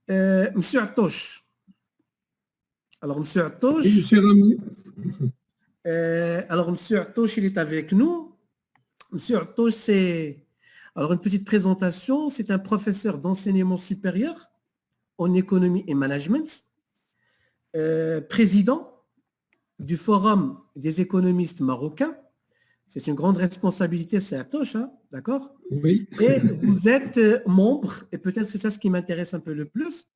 Monsieur Artoche. Alors, Monsieur Oui, Artoche, cher ami. Monsieur Artoche, il est avec nous. Monsieur Artoche, c'est alors une petite présentation. C'est un professeur d'enseignement supérieur en économie et management, président du Forum des économistes marocains. C'est une grande responsabilité, c'est Artoche, hein, d'accord? Oui. Et vous êtes membre, et peut-être c'est ça ce qui m'intéresse un peu le plus,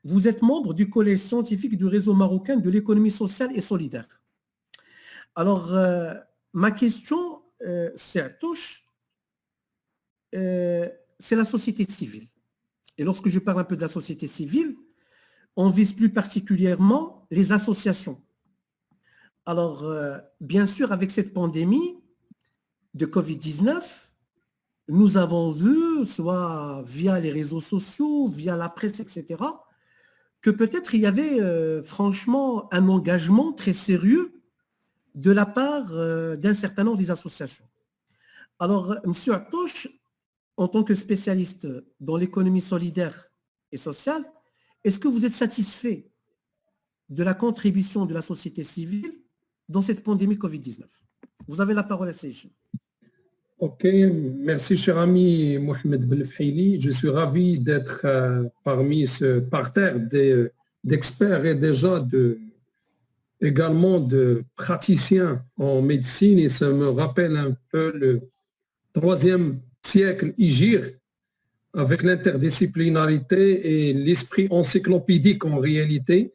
vous êtes membre du collège scientifique du réseau marocain de l'économie sociale et solidaire. Alors, ma question, c'est Artoche, c'est la société civile. Et lorsque je parle un peu de la société civile, on vise plus particulièrement les associations. Alors, bien sûr, avec cette pandémie de Covid-19, nous avons vu, soit via les réseaux sociaux, via la presse, etc., que peut-être il y avait franchement un engagement très sérieux de la part d'un certain nombre des associations. Alors, M. Artoche, en tant que spécialiste dans l'économie solidaire et sociale, est-ce que vous êtes satisfait de la contribution de la société civile dans cette pandémie Covid-19? Vous avez la parole à Seychelles. Ok, merci cher ami Mohamed Belfhaili. Je suis ravi d'être parmi ce parterre d'experts et déjà également de praticiens en médecine, et ça me rappelle un peu le 3e siècle Hégire avec l'interdisciplinarité et l'esprit encyclopédique en réalité,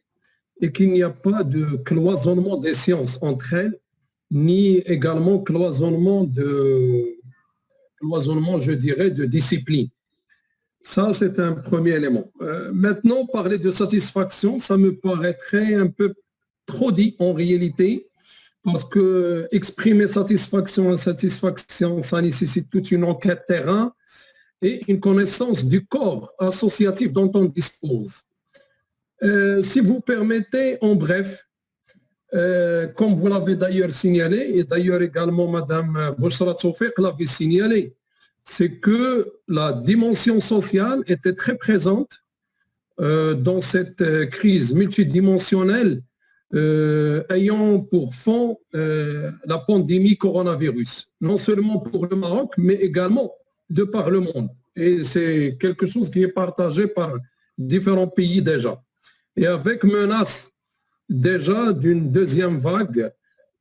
et qu'il n'y a pas de cloisonnement des sciences entre elles, ni également cloisonnement, je dirais, de discipline. Ça, c'est un premier élément. Maintenant, parler de satisfaction, ça me paraîtrait un peu trop dit en réalité, parce que exprimer satisfaction, insatisfaction, ça nécessite toute une enquête terrain et une connaissance du corps associatif dont on dispose. Si vous permettez, en bref, comme vous l'avez d'ailleurs signalé, et d'ailleurs également Madame Bouchra Tsoufik l'avait signalé, c'est que la dimension sociale était très présente dans cette crise multidimensionnelle ayant pour fond la pandémie coronavirus, non seulement pour le Maroc, mais également de par le monde. Et c'est quelque chose qui est partagé par différents pays déjà. Et avec menace déjà d'une deuxième vague,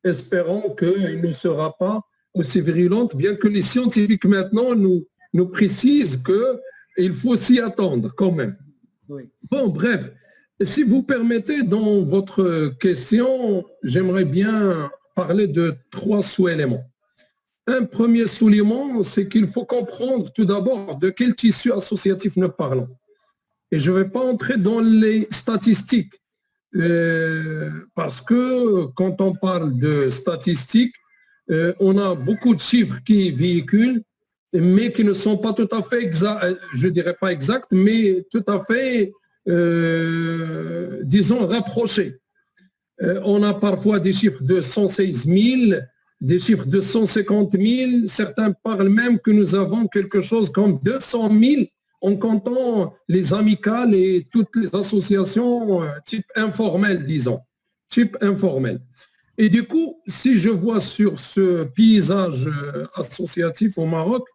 espérons qu'elle ne sera pas aussi virulente, bien que les scientifiques maintenant nous précisent qu'il faut s'y attendre quand même. Oui. Bon, bref, si vous permettez, dans votre question, j'aimerais bien parler de 3 sous-éléments. Un premier sous-élément, c'est qu'il faut comprendre tout d'abord de quel tissu associatif nous parlons. Et je ne vais pas entrer dans les statistiques, parce que quand on parle de statistiques, on a beaucoup de chiffres qui véhiculent, mais qui ne sont pas tout à fait exacts, je ne dirais pas exacts, mais tout à fait, disons, rapprochés. On a parfois des chiffres de 116 000, des chiffres de 150 000, certains parlent même que nous avons quelque chose comme 200 000 en comptant les amicales et toutes les associations type informel, disons, type informel. Et du coup, si je vois sur ce paysage associatif au Maroc,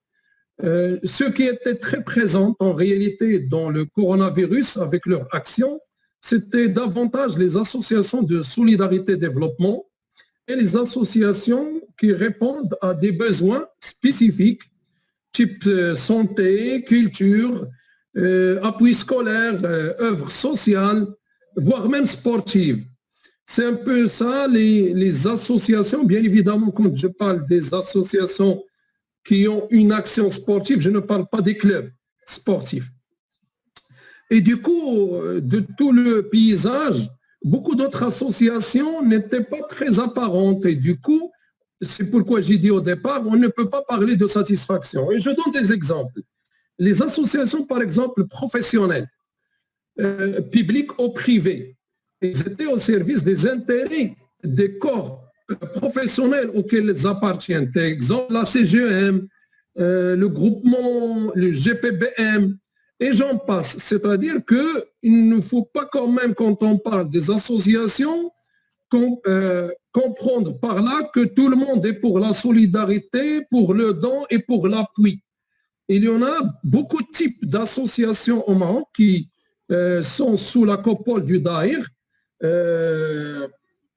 ce qui était très présent en réalité dans le coronavirus avec leur action, c'était davantage les associations de solidarité développement et les associations qui répondent à des besoins spécifiques, type santé, culture, appui scolaire, œuvres sociales, voire même sportives. C'est un peu ça, les associations, bien évidemment, quand je parle des associations qui ont une action sportive, je ne parle pas des clubs sportifs. Et du coup, de tout le paysage, beaucoup d'autres associations n'étaient pas très apparentes. Et du coup, c'est pourquoi j'ai dit au départ, on ne peut pas parler de satisfaction. Et je donne des exemples. Les associations, par exemple, professionnelles, publiques ou privées, ils étaient au service des intérêts des corps professionnels auxquels ils appartiennent. Par exemple, la CGM, le groupement, le GPBM, et j'en passe. C'est-à-dire qu'il ne faut pas quand même, quand on parle des associations, comprendre par là que tout le monde est pour la solidarité, pour le don et pour l'appui. Il y en a beaucoup de types d'associations au Maroc qui sont sous la coupole du Daïr,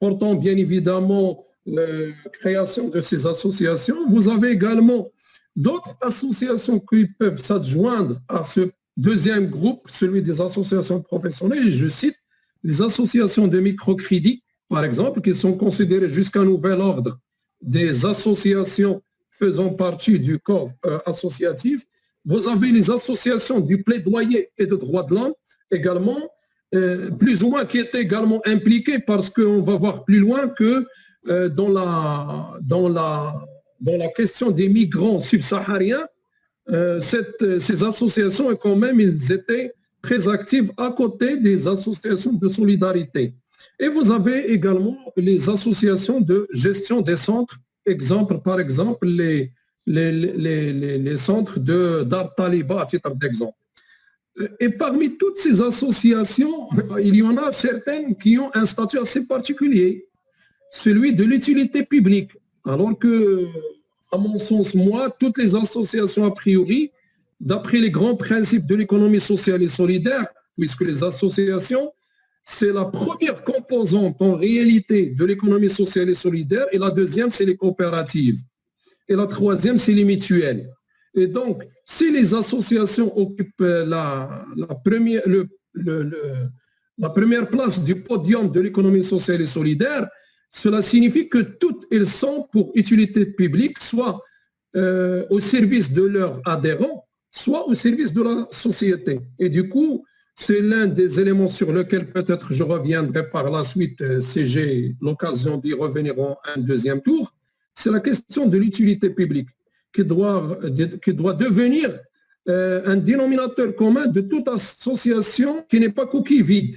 portant bien évidemment la création de ces associations. Vous avez également d'autres associations qui peuvent s'adjoindre à ce deuxième groupe, celui des associations professionnelles. Je cite les associations de microcrédit, par exemple, qui sont considérées jusqu'à nouvel ordre des associations faisant partie du corps associatif. Vous avez les associations du plaidoyer et de droits de l'homme également, plus ou moins qui étaient également impliquées parce qu'on va voir plus loin que dans la question des migrants subsahariens, ces associations, quand même, ils étaient très actives à côté des associations de solidarité. Et vous avez également les associations de gestion des centres, par exemple, les centres d'Art Taliba, à titre d'exemple. Et parmi toutes ces associations, il y en a certaines qui ont un statut assez particulier, celui de l'utilité publique. Alors que, à mon sens, moi, toutes les associations, a priori, d'après les grands principes de l'économie sociale et solidaire, puisque les associations, c'est la première composante en réalité de l'économie sociale et solidaire, et la deuxième, c'est les coopératives. Et la troisième, c'est les mutuelles. Et donc, si les associations occupent la première place du podium de l'économie sociale et solidaire, cela signifie que toutes elles sont pour utilité publique, soit au service de leurs adhérents, soit au service de la société. Et du coup, c'est l'un des éléments sur lesquels peut-être je reviendrai par la suite si j'ai l'occasion d'y revenir en un deuxième tour. C'est la question de l'utilité publique qui doit devenir un dénominateur commun de toute association qui n'est pas coquille vide,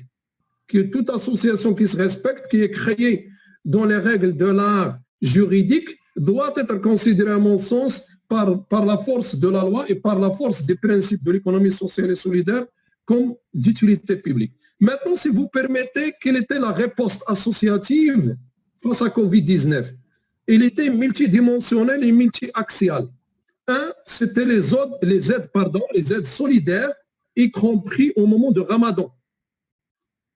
que toute association qui se respecte, qui est créée dans les règles de l'art juridique, doit être considérée, à mon sens, par la force de la loi et par la force des principes de l'économie sociale et solidaire comme d'utilité publique. Maintenant, si vous permettez, quelle était la riposte associative face à Covid-19? Elle était multidimensionnelle et multi-axiale. Un, c'était les aides solidaires, y compris au moment de Ramadan.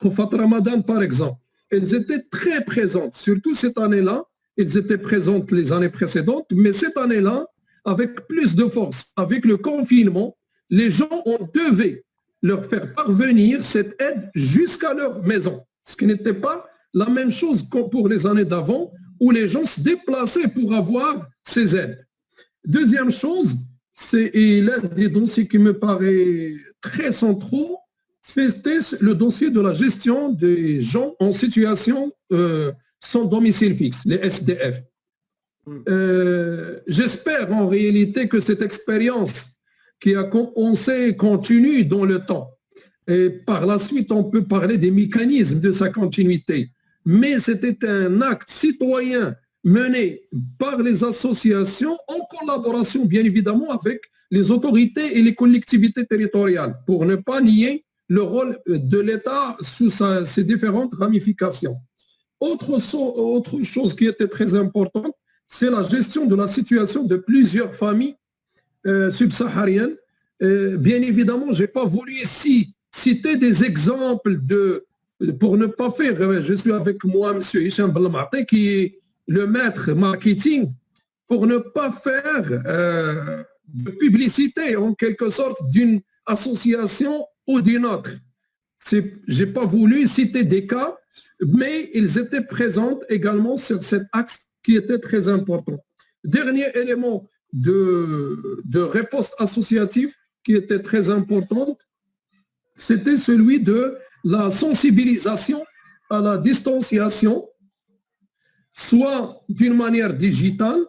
Khofat Ramadan, par exemple, elles étaient très présentes, surtout cette année-là. Elles étaient présentes les années précédentes, mais cette année-là, avec plus de force, avec le confinement, les gens ont devaient leur faire parvenir cette aide jusqu'à leur maison, ce qui n'était pas la même chose que pour les années d'avant, où les gens se déplaçaient pour avoir ces aides. Deuxième chose, c'est l'un des dossiers qui me paraît très centraux, c'était le dossier de la gestion des gens en situation sans domicile fixe, les SDF. J'espère en réalité que cette expérience qui a commencé continue dans le temps. Et par la suite, on peut parler des mécanismes de sa continuité. Mais c'était un acte citoyen mené par les associations en collaboration, bien évidemment, avec les autorités et les collectivités territoriales, pour ne pas nier le rôle de l'État sous ses différentes ramifications. Autre chose qui était très importante, c'est la gestion de la situation de plusieurs familles subsahariennes. Bien évidemment, je n'ai pas voulu ici citer des exemples pour ne pas faire, je suis avec moi, M. Hicham Belmate, qui est le maître marketing, pour ne pas faire de publicité, en quelque sorte, d'une association ou d'une autre. Je n'ai pas voulu citer des cas, mais ils étaient présents également sur cet axe qui était très important. Dernier élément de riposte associative qui était très important, c'était celui de la sensibilisation à la distanciation, soit d'une manière digitale,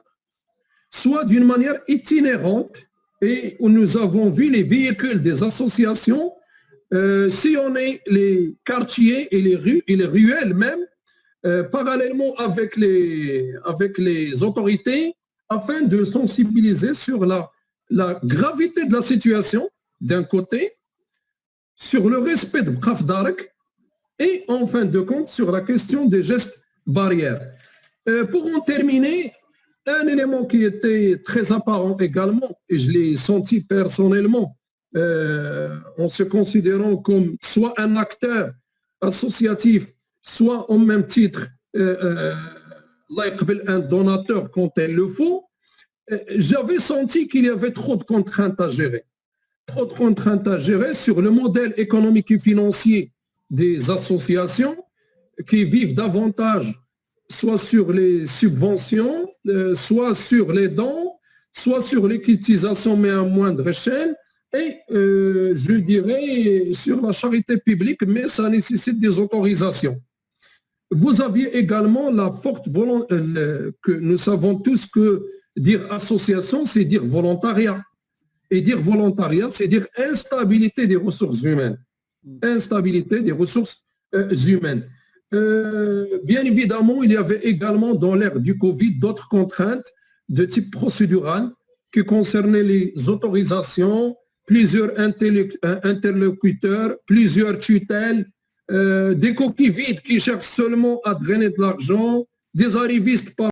soit d'une manière itinérante. Et nous avons vu les véhicules des associations sillonner les quartiers et les rues et les ruelles même, parallèlement avec les autorités, afin de sensibiliser sur la gravité de la situation, d'un côté, sur le respect de Bqaf Darak et en fin de compte sur la question des gestes barrières. Pour en terminer, un élément qui était très apparent également, et je l'ai senti personnellement, en se considérant comme soit un acteur associatif, soit en même titre un donateur quand il le faut, j'avais senti qu'il y avait trop de contraintes à gérer. Trop de contraintes à gérer sur le modèle économique et financier des associations qui vivent davantage soit sur les subventions, soit sur les dons, soit sur l'équitisation, mais à moindre échelle, et je dirais sur la charité publique, mais ça nécessite des autorisations. Vous aviez également la forte volonté, que nous savons tous que dire association, c'est dire volontariat. Et dire volontariat, c'est dire instabilité des ressources humaines. Instabilité des ressources humaines. Bien évidemment, il y avait également dans l'ère du Covid d'autres contraintes de type procédural qui concernaient les autorisations, plusieurs interlocuteurs, plusieurs tutelles, des coquilles vides qui cherchent seulement à drainer de l'argent, des arrivistes par